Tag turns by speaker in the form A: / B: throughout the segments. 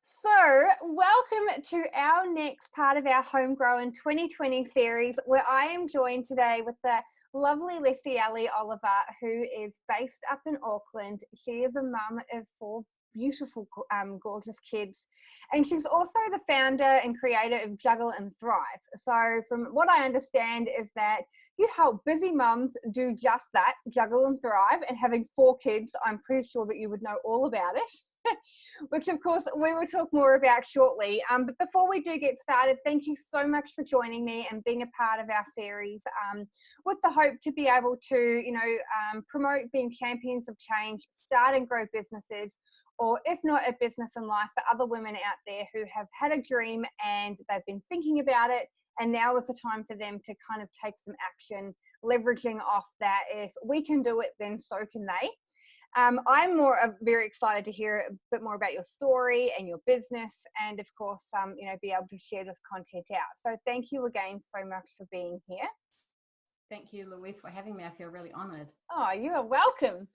A: So, welcome to our next part of our Homegrown 2020 series, where I am joined today with the lovely Lesieli Oliver, who is based up in Auckland. She is a mum of four beautiful, gorgeous kids, and she's also the founder and creator of Juggle and Thrive. So, from what I understand, is that you help busy mums do just that, juggle and thrive. And having four kids, I'm pretty sure that you would know all about it. Which of course we will talk more about shortly. But before we do get started, thank you so much for joining me and being a part of our series, with the hope to be able to, promote being champions of change, start and grow businesses, or if not a business in life, but other women out there who have had a dream and they've been thinking about it. And now is the time for them to kind of take some action, leveraging off that. If we can do it, then so can they. I'm very excited to hear a bit more about your story and your business, and of course, be able to share this content out. So thank you again so much for being here.
B: Thank you, Louise, for having me. I feel really honored.
A: Oh, you are welcome.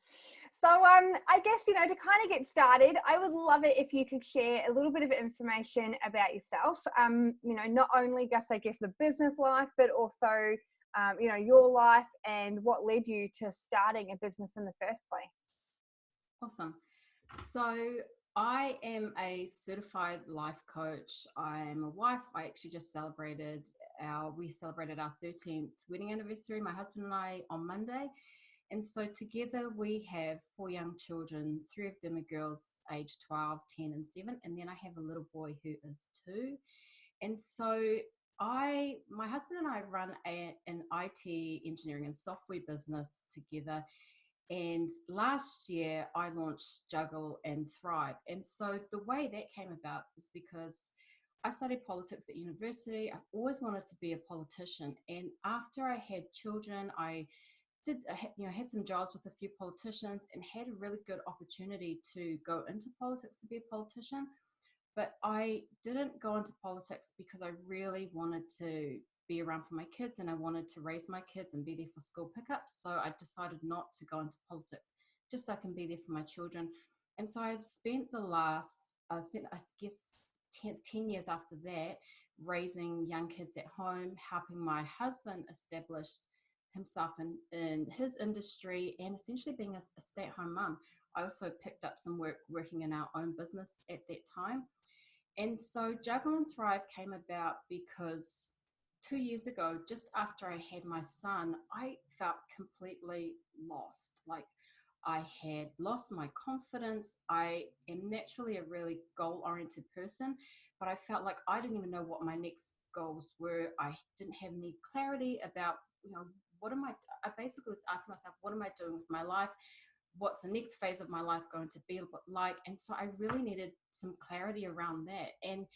A: So I guess, to kind of get started, I would love it if you could share a little bit of information about yourself, not only just, I guess, the business life, but also, your life and what led you to starting a business in the first place.
B: Awesome. So I am a certified life coach. I am a wife. I actually just we celebrated our 13th wedding anniversary, my husband and I, on Monday. And so together we have four young children. Three of them are girls aged 12, 10 and 7. And then I have a little boy who is 2. And so my husband and I run an IT engineering and software business together. And last year I launched Juggle and Thrive. And so the way that came about is because I studied politics at university. I've always wanted to be a politician. And after I had children, I had some jobs with a few politicians and had a really good opportunity to go into politics to be a politician. But I didn't go into politics because I really wanted to be around for my kids and I wanted to raise my kids and be there for school pickups. So I decided not to go into politics just so I can be there for my children. And so I've spent I guess 10 years after that raising young kids at home, helping my husband establish himself in his industry and essentially being a stay-at-home mum. I also picked up some work working in our own business at that time. And so Juggle and Thrive came about because 2 years ago, just after I had my son, I felt completely lost. Like I had lost my confidence. I am naturally a really goal-oriented person, but I felt like I didn't even know what my next goals were. I didn't have any clarity about, I basically was asking myself, what am I doing with my life? What's the next phase of my life going to be like? And so I really needed some clarity around that. And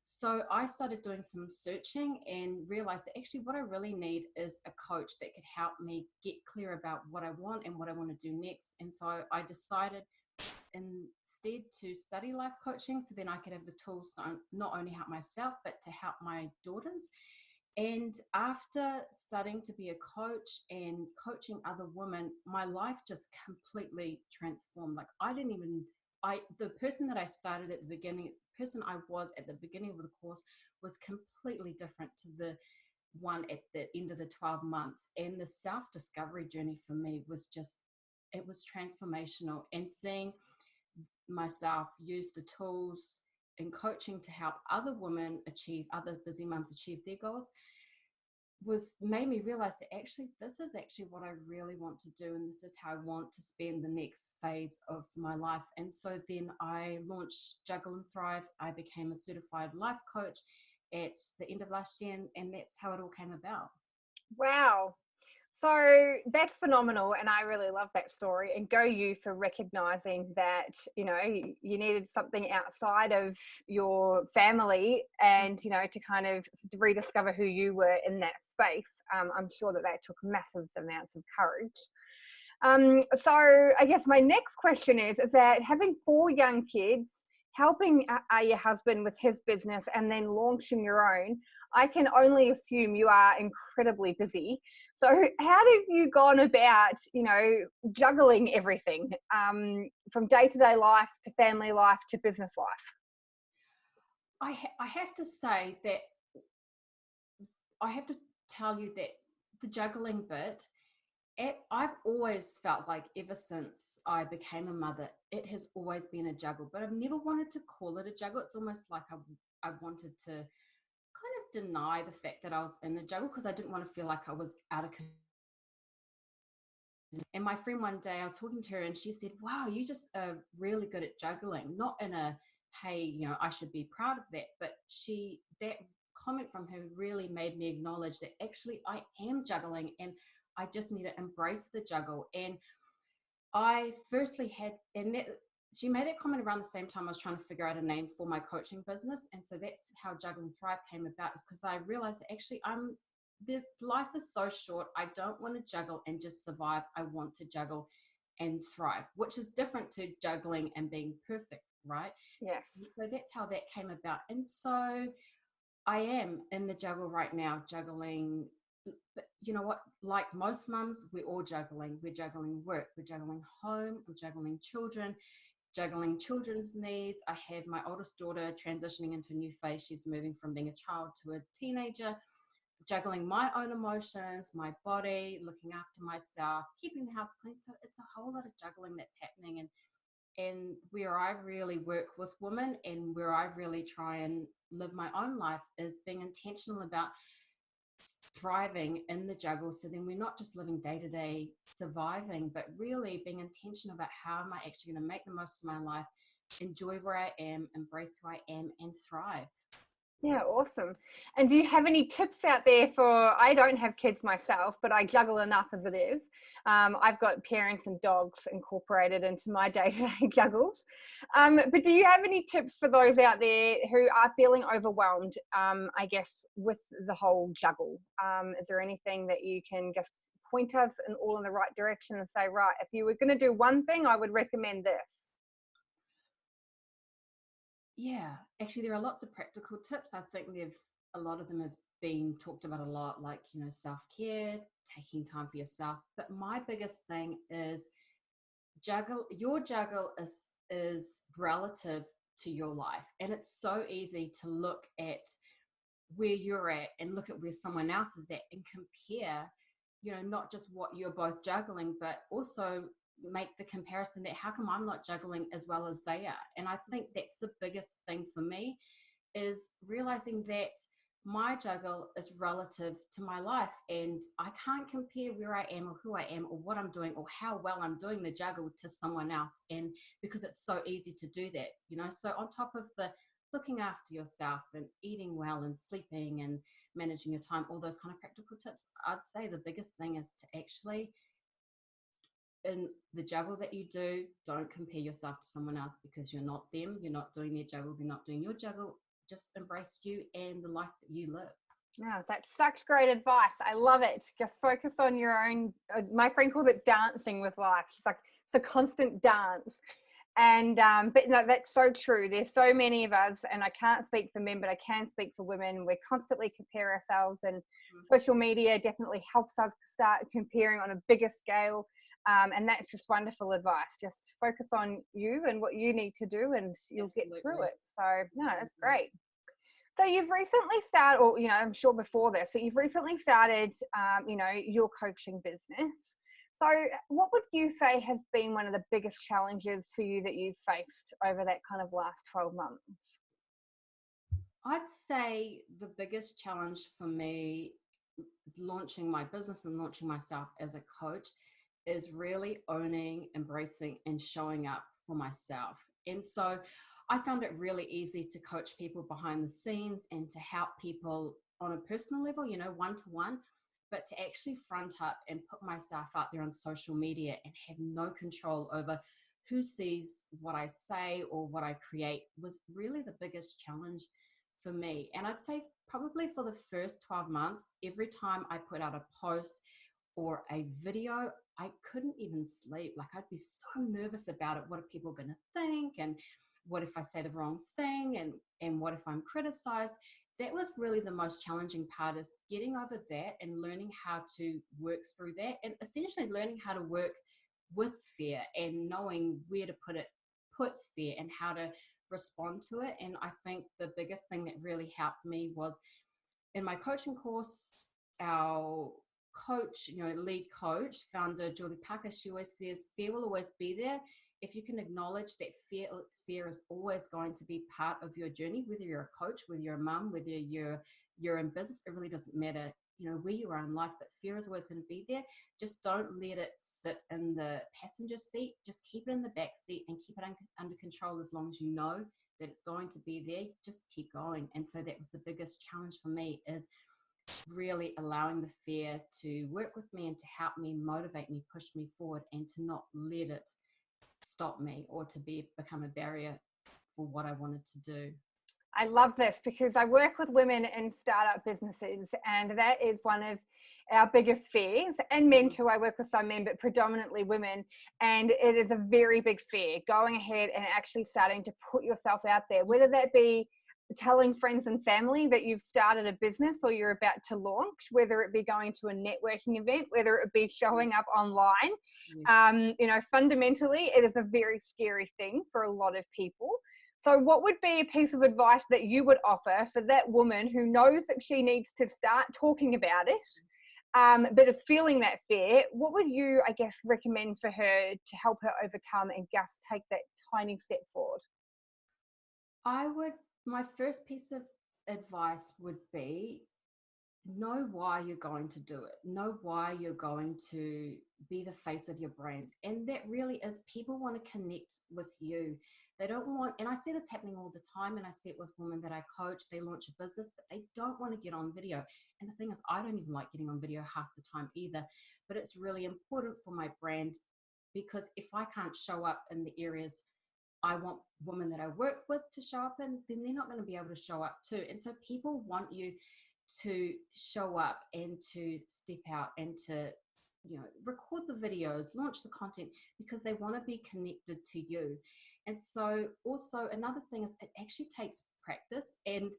B: so I started doing some searching and realized that actually what I really need is a coach that could help me get clear about what I want and what I want to do next. And so I decided instead to study life coaching so then I could have the tools to not only help myself, but to help my daughters. And after studying to be a coach and coaching other women, my life just completely transformed. Like the person that I started at the beginning, the person I was at the beginning of the course was completely different to the one at the end of the 12 months. And the self-discovery journey for me was it was transformational. And seeing myself use the tools and coaching to help other other busy mums achieve their goals made me realize that actually this is actually what I really want to do, and this is how I want to spend the next phase of my life. And so then I launched Juggle and Thrive. I became a certified life coach at the end of last year, and that's how it all came about.
A: Wow. So that's phenomenal, and I really love that story. And go you for recognizing that you needed something outside of your family, and to kind of rediscover who you were in that space. I'm sure that took massive amounts of courage. So I guess my next question is that having four young kids, helping your husband with his business, and then launching your own, I can only assume you are incredibly busy. So how have you gone about, juggling everything, from day-to-day life to family life to business life?
B: I have to say that I have to tell you that the juggling bit, I've always felt like ever since I became a mother, it has always been a juggle, but I've never wanted to call it a juggle. It's almost like I wanted to kind of deny the fact that I was in a juggle because I didn't want to feel like I was out of control. And my friend one day, I was talking to her and she said, wow, you just are really good at juggling. Not in a, hey, I should be proud of that. But that comment from her really made me acknowledge that actually I am juggling and I just need to embrace the juggle. And I firstly had, and that she made that comment around the same time I was trying to figure out a name for my coaching business. And so that's how Juggle and Thrive came about, is because I realized that actually this life is so short. I don't want to juggle and just survive. I want to juggle and thrive, which is different to juggling and being perfect, right?
A: Yes.
B: So that's how that came about. And so I am in the juggle right now, juggling. But you know what? Like most mums, we're all juggling. We're juggling work, we're juggling home, we're juggling children, juggling children's needs. I have my oldest daughter transitioning into a new phase. She's moving from being a child to a teenager, juggling my own emotions, my body, looking after myself, keeping the house clean. So it's a whole lot of juggling that's happening. And where I really work with women and where I really try and live my own life is being intentional about thriving in the juggle. So then we're not just living day to day surviving, but really being intentional about how am I actually going to make the most of my life, enjoy where I am, embrace who I am, and thrive.
A: Yeah, awesome. And do you have any tips out there for, I don't have kids myself, but I juggle enough as it is. I've got parents and dogs incorporated into my day-to-day juggles. But do you have any tips for those out there who are feeling overwhelmed, I guess, with the whole juggle? Is there anything that you can just point us in the right direction and say, right, if you were going to do one thing, I would recommend this?
B: Yeah, actually, there are lots of practical tips. I think a lot of them have been talked about a lot, like, self-care, taking time for yourself. But my biggest thing is your juggle is relative to your life. And it's so easy to look at where you're at and look at where someone else is at and compare, not just what you're both juggling, but also make the comparison that how come I'm not juggling as well as they are. And I think that's the biggest thing for me, is realizing that my juggle is relative to my life and I can't compare where I am or who I am or what I'm doing or how well I'm doing the juggle to someone else. And because it's so easy to do that, so on top of the looking after yourself and eating well and sleeping and managing your time, all those kind of practical tips, I'd say the biggest thing is to actually, in the juggle that you do, don't compare yourself to someone else, because you're not them, you're not doing their juggle, they're not doing your juggle. Just embrace you and the life that you live.
A: Yeah, that's such great advice. I love it. Just focus on your own. My friend calls it dancing with life. She's like, it's a constant dance. And but no, that's so true. There's so many of us, and I can't speak for men, but I can speak for women. We constantly compare ourselves, and social media definitely helps us start comparing on a bigger scale. And that's just wonderful advice. Just focus on you and what you need to do, and you'll
B: Absolutely.
A: get through it. So no, that's great. So you've recently started, or I'm sure before this, but you've recently started, your coaching business. So what would you say has been one of the biggest challenges for you that you've faced over that kind of last 12 months?
B: I'd say the biggest challenge for me is launching my business and launching myself as a coach is really owning, embracing, and showing up for myself. And so I found it really easy to coach people behind the scenes and to help people on a personal level, one to one, but to actually front up and put myself out there on social media and have no control over who sees what I say or what I create was really the biggest challenge for me. And I'd say probably for the first 12 months, every time I put out a post or a video, I couldn't even sleep. Like, I'd be so nervous about it. What are people going to think? And what if I say the wrong thing? And what if I'm criticized? That was really the most challenging part, is getting over that and learning how to work through that, and essentially learning how to work with fear and knowing where to put put fear and how to respond to it. And I think the biggest thing that really helped me was in my coaching course, our coach, lead coach, founder Julie Parker, she always says fear will always be there. If you can acknowledge that fear is always going to be part of your journey, whether you're a coach, whether you're a mum, whether you're in business, it really doesn't matter, where you are in life, but fear is always going to be there. Just don't let it sit in the passenger seat. Just keep it in the back seat and keep it under control as long as you know that it's going to be there. Just keep going. And so that was the biggest challenge for me, is really allowing the fear to work with me and to help me, motivate me, push me forward, and to not let it stop me or to become a barrier for what I wanted to do.
A: I love this because I work with women in startup businesses, and that is one of our biggest fears, and men too. I work with some men, but predominantly women. And it is a very big fear, going ahead and actually starting to put yourself out there, whether that be telling friends and family that you've started a business or you're about to launch, whether it be going to a networking event, whether it be showing up online. Fundamentally, it is a very scary thing for a lot of people. So what would be a piece of advice that you would offer for that woman who knows that she needs to start talking about it, but is feeling that fear? What would you, I guess, recommend for her to help her overcome and just take that tiny step forward?
B: My first piece of advice would be, know why you're going to do it. Know why you're going to be the face of your brand. And that really is, people want to connect with you. They don't want, and I see this happening all the time, and I see it with women that I coach, they launch a business, but they don't want to get on video. And the thing is, I don't even like getting on video half the time either, but it's really important for my brand, because if I can't show up in the areas I want women that I work with to show up in, then they're not going to be able to show up too. And so people want you to show up and to step out and to, record the videos, launch the content, because they want to be connected to you. And so also another thing is, it actually takes practice, and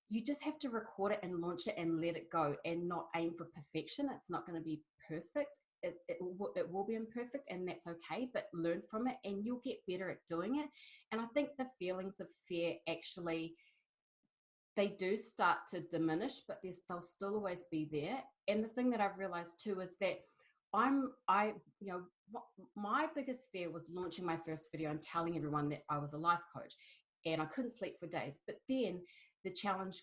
B: you just have to record it and launch it and let it go, and not aim for perfection. It's not going to be perfect. It will be imperfect, and that's okay, but learn from it and you'll get better at doing it. And I think the feelings of fear, actually, they do start to diminish, but they'll still always be there. And the thing that I've realized too is that my biggest fear was launching my first video and telling everyone that I was a life coach, and I couldn't sleep for days. But then the challenge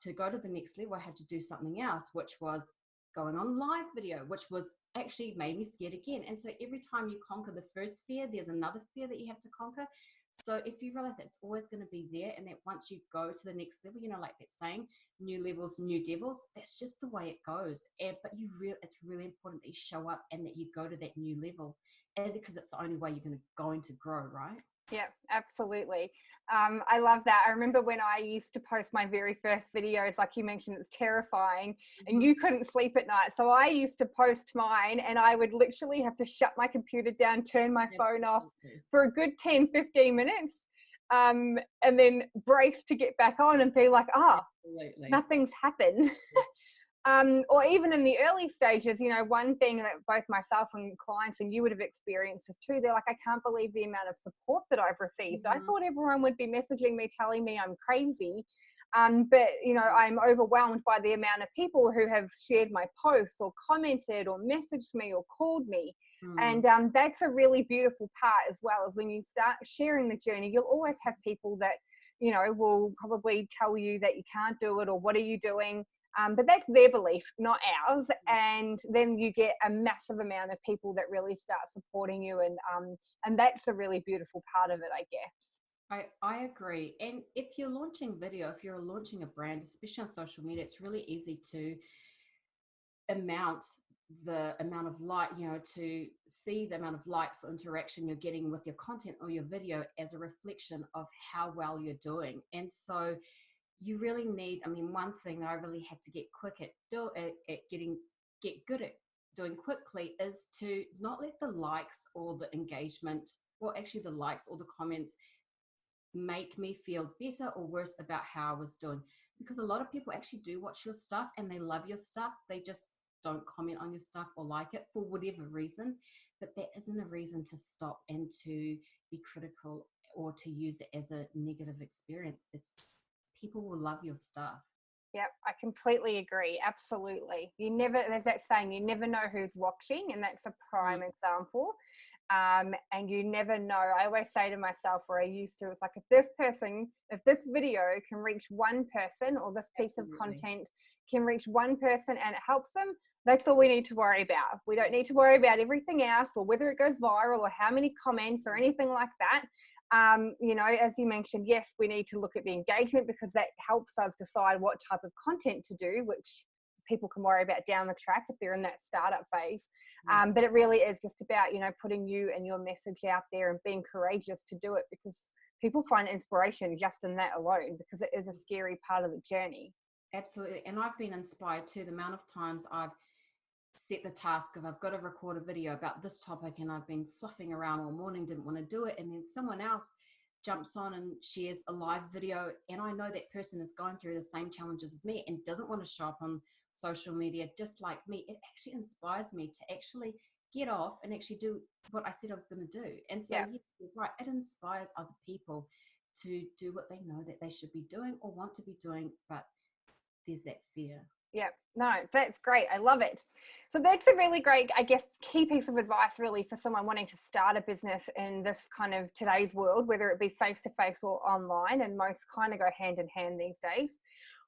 B: to go to the next level, I had to do something else, which was going on live video, which was actually made me scared again. And so every time you conquer the first fear, there's another fear that you have to conquer. So if you realize that it's always going to be there, and that once you go to the next level, like that saying, new levels, new devils, that's just the way it goes. But it's really important that you show up and that you go to that new level, and because it's the only way you're going to grow, right?
A: Yeah, absolutely. I love that. I remember when I used to post my very first videos, like you mentioned, it's terrifying, and you couldn't sleep at night. So I used to post mine, and I would literally have to shut my computer down, turn my phone off for a good 10, 15 minutes, and then brace to get back on and be like, nothing's happened.
B: Yes.
A: Or even in the early stages, one thing that both myself and clients and you would have experienced is too, they're like, I can't believe the amount of support that I've received. I thought everyone would be messaging me, telling me I'm crazy. But, I'm overwhelmed by the amount of people who have shared my posts or commented or messaged me or called me. And that's a really beautiful part as well, is when you start sharing the journey, you'll always have people that, will probably tell you that you can't do it or what are you doing? But that's their belief, not ours. And then you get a massive amount of people that really start supporting you. And that's a really beautiful part of it, I guess.
B: I agree. And if you're launching video, if you're launching a brand, especially on social media, it's really easy to the amount of to see the amount of likes or interaction you're getting with your content or your video as a reflection of how well you're doing. And so you really need, one thing that I really had to get good at doing quickly is to not let the likes or the engagement, or actually the likes or the comments, make me feel better or worse about how I was doing. Because a lot of people actually do watch your stuff and they love your stuff. They just don't comment on your stuff or like it for whatever reason. But that isn't a reason to stop and to be critical or to use it as a negative experience. It's people will love your stuff.
A: Yep, I completely agree. Absolutely. There's that saying, you never know who's watching, and that's a prime example. And you never know. I always say to myself, where I used to, it's like, if this video can reach one person, or this piece of content can reach one person and it helps them, that's all we need to worry about. We don't need to worry about everything else, or whether it goes viral, or how many comments, or anything like that. As you mentioned, yes, we need to look at the engagement, because that helps us decide what type of content to do, which people can worry about down the track if they're in that startup phase.
B: Yes.
A: But it really is just about, putting you and your message out there and being courageous to do it, because people find inspiration just in that alone, because it is a scary part of the journey.
B: Absolutely. And I've been inspired too. The amount of times I've set the task of, I've got to record a video about this topic, and I've been fluffing around all morning, didn't want to do it, and then someone else jumps on and shares a live video, and I know that person is going through the same challenges as me and doesn't want to show up on social media just like me. It actually inspires me to actually get off and actually do what I said I was going to do. And so, yes, you're right, it inspires other people to do what they know that they should be doing or want to be doing, but there's that fear.
A: Yeah, no, that's great. I love it. So that's a really great, I guess, key piece of advice really for someone wanting to start a business in this kind of today's world, whether it be face-to-face or online, and most kind of go hand in hand these days.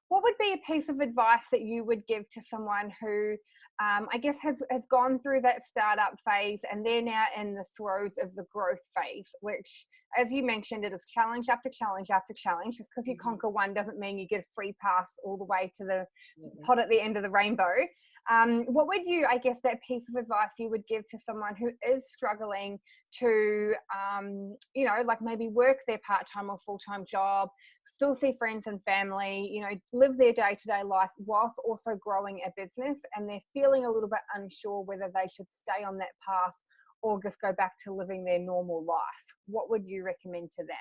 A: What would be a piece of advice that you would give to someone who, I guess, has gone through that startup phase, and they're now in the throes of the growth phase, which, as you mentioned, it is challenge after challenge after challenge. Just because you conquer one doesn't mean you get a free pass all the way to the pot at the end of the rainbow. What would you, I guess, that piece of advice you would give to someone who is struggling to, like maybe work their part-time or full-time job, still see friends and family, live their day-to-day life whilst also growing a business, and they're feeling a little bit unsure whether they should stay on that path or just go back to living their normal life? What would you recommend to them?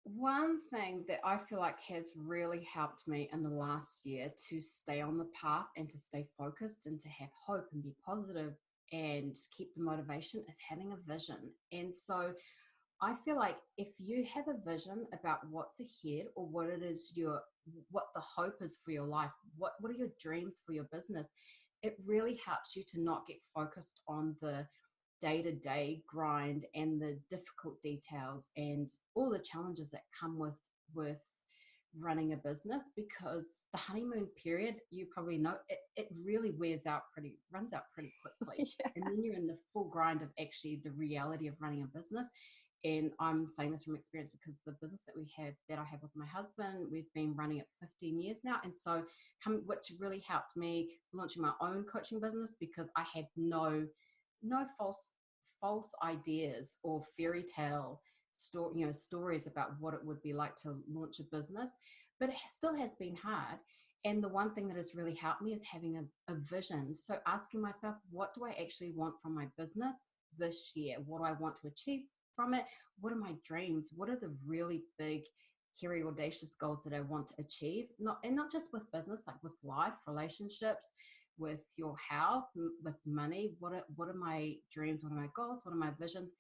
B: One thing that I feel like has really helped me in the last year to stay on the path and to stay focused and to have hope and be positive and keep the motivation is having a vision. And so I feel like if you have a vision about what's ahead, or what it is what the hope is for your life, what are your dreams for your business, it really helps you to not get focused on the day-to-day grind and the difficult details and all the challenges that come with running a business, because the honeymoon period, you probably know, it really runs out pretty quickly.
A: Yeah.
B: And then you're in the full grind of actually the reality of running a business. And I'm saying this from experience, because the business that I have with my husband, we've been running it 15 years now. And so which really helped me launching my own coaching business, because I had no false ideas or fairy tale stories about what it would be like to launch a business. But it still has been hard. And the one thing that has really helped me is having a vision. So asking myself, what do I actually want from my business this year? What do I want to achieve from it? What are my dreams? What are the really big, hairy, audacious goals that I want to achieve? Not just with business, like with life, relationships, with your health, with money. What are my dreams? What are my goals? What are my visions?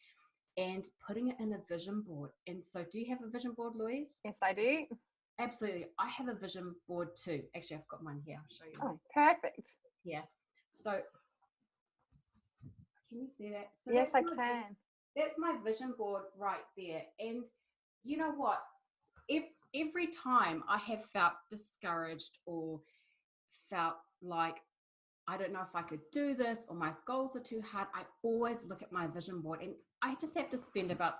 B: And putting it in a vision board. And so, do you have a vision board, Louise?
A: Yes, I do.
B: Absolutely. I have a vision board too. Actually, I've got mine here. I'll show you.
A: Oh, perfect.
B: Yeah. So, can you see that? So
A: yes, I can.
B: That's my vision board right there. And you know what? If every time I have felt discouraged or felt like I don't know if I could do this, or my goals are too hard, I always look at my vision board, and I just have to spend about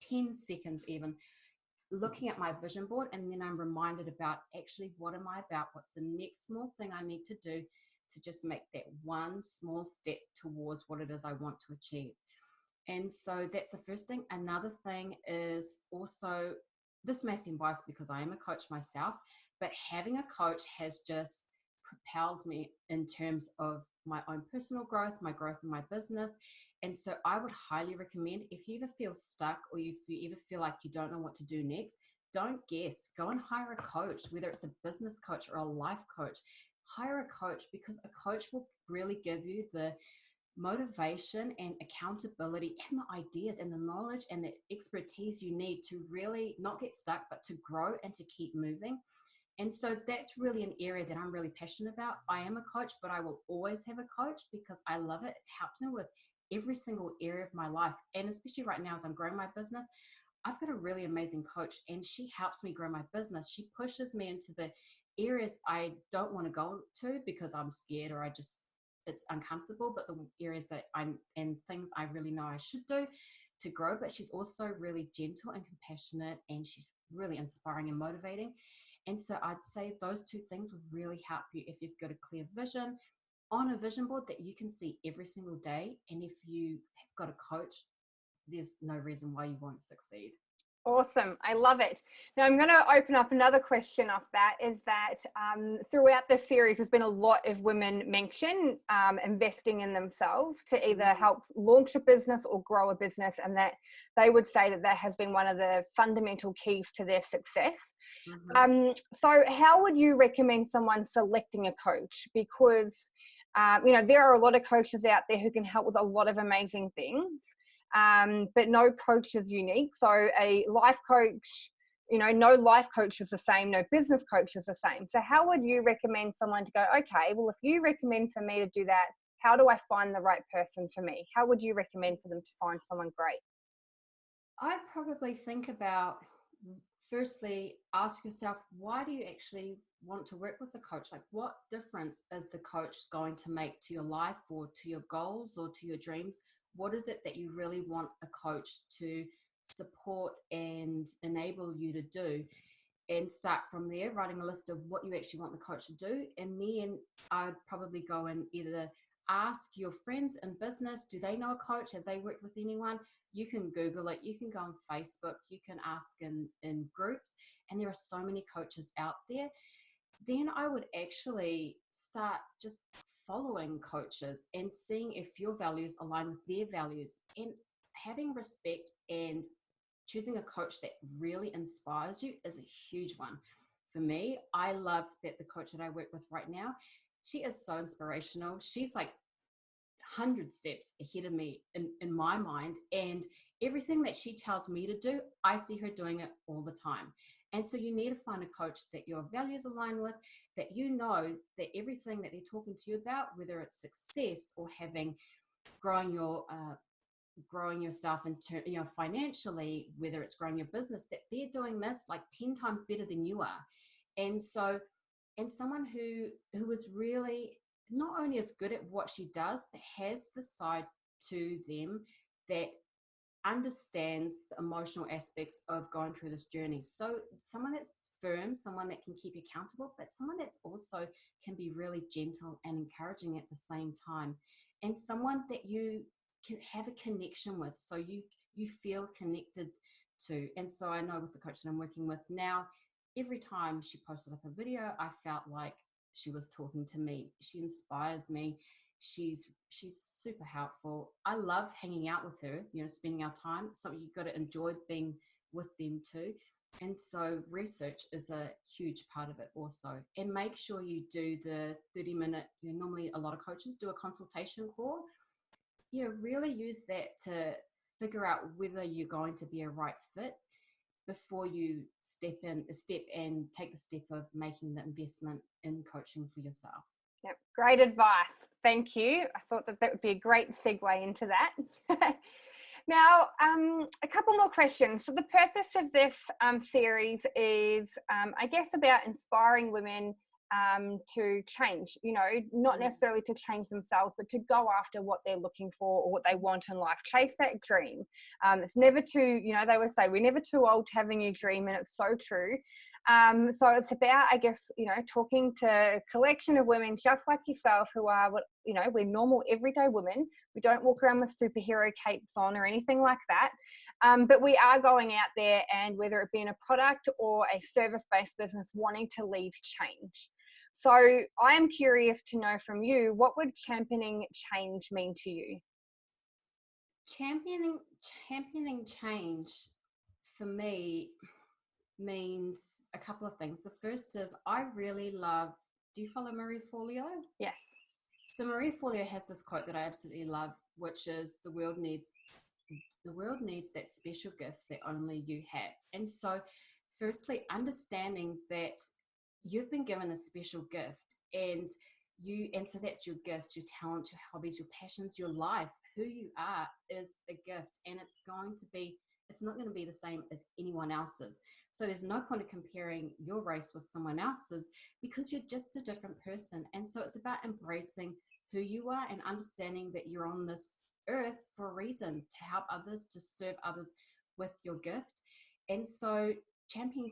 B: 10 seconds even looking at my vision board. And then I'm reminded about actually, what am I about? What's the next small thing I need to do to just make that one small step towards what it is I want to achieve? And so that's the first thing. Another thing is also, this may seem biased because I am a coach myself, but having a coach has just propelled me in terms of my own personal growth, my growth in my business. And so I would highly recommend, if you ever feel stuck, or if you ever feel like you don't know what to do next, don't guess. Go and hire a coach, whether it's a business coach or a life coach. Hire a coach, because a coach will really give you the motivation and accountability and the ideas and the knowledge and the expertise you need to really not get stuck, but to grow and to keep moving. And so that's really an area that I'm really passionate about. I am a coach, but I will always have a coach because I love it. It helps me with every single area of my life. And especially right now, as I'm growing my business, I've got a really amazing coach and she helps me grow my business. She pushes me into the areas I don't want to go to because I'm scared or it's uncomfortable, but the areas that and things I really know I should do to grow. But she's also really gentle and compassionate, and she's really inspiring and motivating. And so I'd say those two things would really help you if you've got a clear vision on a vision board that you can see every single day. And if you have got a coach, there's no reason why you won't succeed.
A: Awesome. I love it. Now I'm going to open up another question off that is that throughout the series, there's been a lot of women mention investing in themselves to either help launch a business or grow a business. And that they would say that that has been one of the fundamental keys to their success. So how would you recommend someone selecting a coach? Because, there are a lot of coaches out there who can help with a lot of amazing things. But no coach is unique. So a life coach, no life coach is the same, no business coach is the same. So how would you recommend someone to go, okay, well, if you recommend for me to do that, how do I find the right person for me? How would you recommend for them to find someone great?
B: I'd probably think about, firstly, ask yourself, why do you actually want to work with a coach? Like, what difference is the coach going to make to your life or to your goals or to your dreams? What is it that you really want a coach to support and enable you to do? And start from there, writing a list of what you actually want the coach to do. And then I'd probably go and either ask your friends in business, do they know a coach? Have they worked with anyone? You can Google it. You can go on Facebook. You can ask in groups. And there are so many coaches out there. Then I would actually start just following coaches and seeing if your values align with their values, and having respect and choosing a coach that really inspires you is a huge one. For me, I love that the coach that I work with right now, she is so inspirational. She's like 100 steps ahead of me in my mind. And everything that she tells me to do, I see her doing it all the time. And so you need to find a coach that your values align with, that you know that everything that they're talking to you about, whether it's success or having growing yourself financially, whether it's growing your business, that they're doing this like 10 times better than you are. And so, and someone who is really not only is good at what she does, but has the side to them that understands the emotional aspects of going through this journey. So someone that's firm, someone that can keep you accountable, but someone that's also can be really gentle and encouraging at the same time, and someone that you can have a connection with, so you feel connected to. And so I know with the coach that I'm working with now, every time she posted up a video, I felt like she was talking to me. She inspires me. She's super helpful. I love hanging out with her, spending our time. Something you've got to enjoy being with them too. And so research is a huge part of it also. And make sure you do the 30-minute, normally a lot of coaches do a consultation call. Really use that to figure out whether you're going to be a right fit before you step and take the step of making the investment in coaching for yourself.
A: Yep, great advice. Thank you. I thought that would be a great segue into that. Now, a couple more questions. So the purpose of this series is, I guess, about inspiring women to change, not necessarily to change themselves, but to go after what they're looking for or what they want in life. Chase that dream. It's never too, they always say, we're never too old to have a new dream, and it's so true. So it's about, I guess, talking to a collection of women just like yourself who are, we're normal everyday women. We don't walk around with superhero capes on or anything like that. But we are going out there, and whether it be in a product or a service-based business, wanting to lead change. So I am curious to know from you, what would championing change mean to you?
B: Championing change for me means a couple of things. The first is I really love, do you follow Marie Forleo?
A: Yes.
B: So Marie Forleo has this quote that I absolutely love, which is the world needs that special gift that only you have. And so, firstly, understanding that you've been given a special gift, and so that's your gifts, your talents, your hobbies, your passions, your life. Who you are is a gift, and it's not going to be the same as anyone else's. So there's no point of comparing your race with someone else's, because you're just a different person. And so it's about embracing who you are and understanding that you're on this earth for a reason, to help others, to serve others with your gift. And so championing,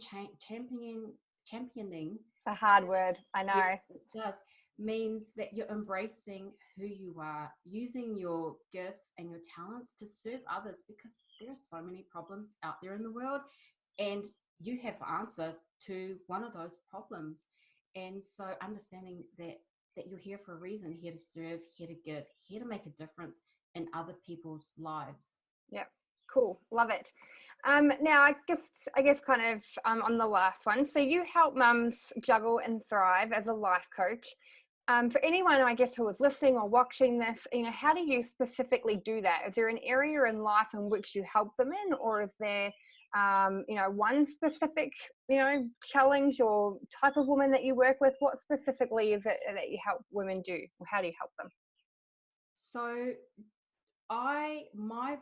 A: It's a hard word, I know.
B: yes, it does, means that you're embracing who you are, using your gifts and your talents to serve others, because there are so many problems out there in the world, and you have the answer to one of those problems. And so understanding that you're here for a reason, here to serve, here to give, here to make a difference in other people's lives.
A: Yep. Cool. Love it. Now, I guess kind of on the last one. So you help mums juggle and thrive as a life coach. For anyone, I guess, who is listening or watching this, how do you specifically do that? Is there an area in life in which you help them in, or is there, one specific, challenge or type of woman that you work with? What specifically is it that you help women do, or how do you help them?
B: So my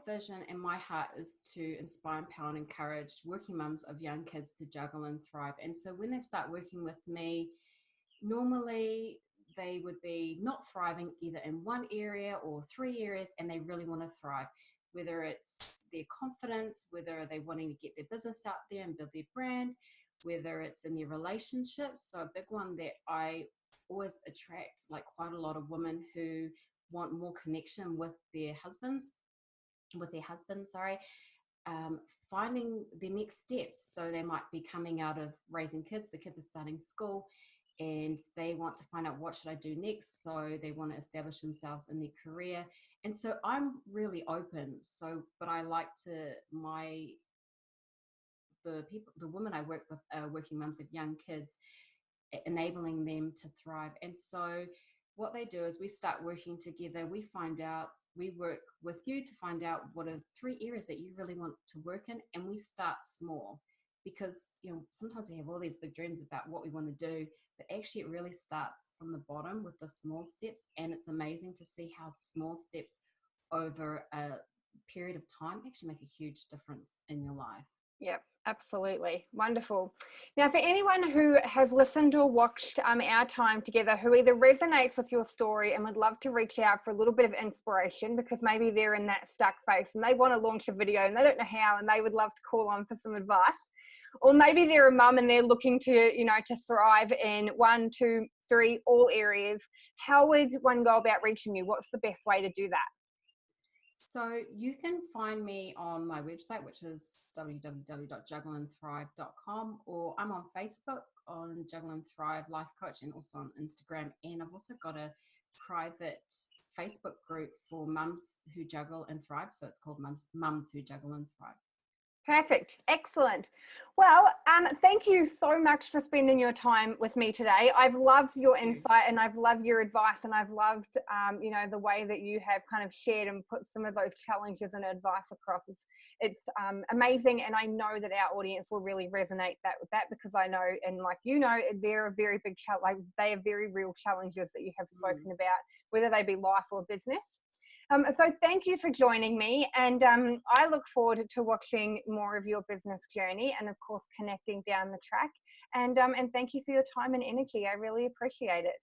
B: vision and my heart is to inspire, empower, and encourage working mums of young kids to juggle and thrive. And so when they start working with me, normally they would be not thriving either in one area or three areas, and they really want to thrive, whether it's their confidence, whether they wanting to get their business out there and build their brand, whether it's in their relationships. So a big one that I always attract, like quite a lot of women who want more connection with their husbands, sorry, finding their next steps. So they might be coming out of raising kids, the kids are starting school, and they want to find out, what should I do next? So they want to establish themselves in their career. And so I'm really open. So, but I like to, the women I work with are working mums of young kids, enabling them to thrive. And so what they do is we start working together. We work with you to find out what are three areas that you really want to work in, and we start small, because sometimes we have all these big dreams about what we want to do, but actually it really starts from the bottom with the small steps. And it's amazing to see how small steps over a period of time actually make a huge difference in your life.
A: Yep, absolutely. Wonderful. Now, for anyone who has listened or watched our time together, who either resonates with your story and would love to reach out for a little bit of inspiration, because maybe they're in that stuck phase and they want to launch a video and they don't know how, and they would love to call on for some advice, or maybe they're a mum and they're looking to, to thrive in 1, 2, 3, all areas, how would one go about reaching you? What's the best way to do that?
B: So you can find me on my website, which is www.juggleandthrive.com, or I'm on Facebook on Juggle and Thrive Life Coach, and also on Instagram. And I've also got a private Facebook group for mums who juggle and thrive. So it's called Mums Who Juggle and Thrive.
A: Perfect. Excellent. Well, thank you so much for spending your time with me today. I've loved your insight, and I've loved your advice, and I've loved, the way that you have kind of shared and put some of those challenges and advice across. It's amazing, and I know that our audience will really resonate with that, because I know, and like they're a very big challenge. Like, they are very real challenges that you have spoken about, whether they be life or business. So thank you for joining me, and I look forward to watching more of your business journey, and of course connecting down the track. And thank you for your time and energy. I really appreciate it.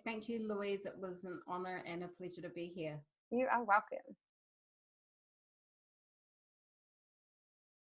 B: Thank you, Louise. It was an honor and a pleasure to be here.
A: You are welcome.